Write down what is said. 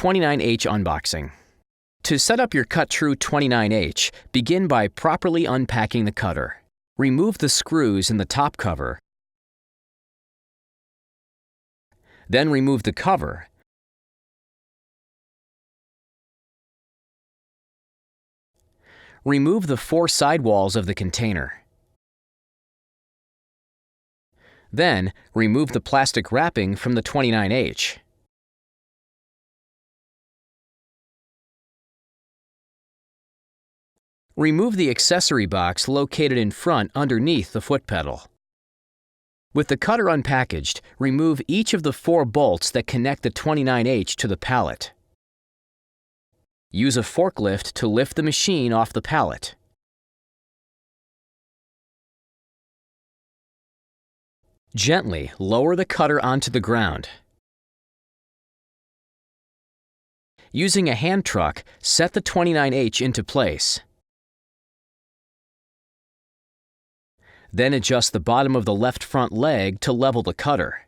29H unboxing. To set up your Cut-True 29H, begin by properly unpacking the cutter. Remove the screws in the top cover. Then remove the cover. Remove the 4 sidewalls of the container. Then, remove the plastic wrapping from the 29H. Remove the accessory box located in front underneath the foot pedal. With the cutter unpackaged, remove each of the 4 bolts that connect the 29H to the pallet. Use a forklift to lift the machine off the pallet. Gently lower the cutter onto the ground. Using a hand truck, set the 29H into place. Then adjust the bottom of the left front leg to level the cutter.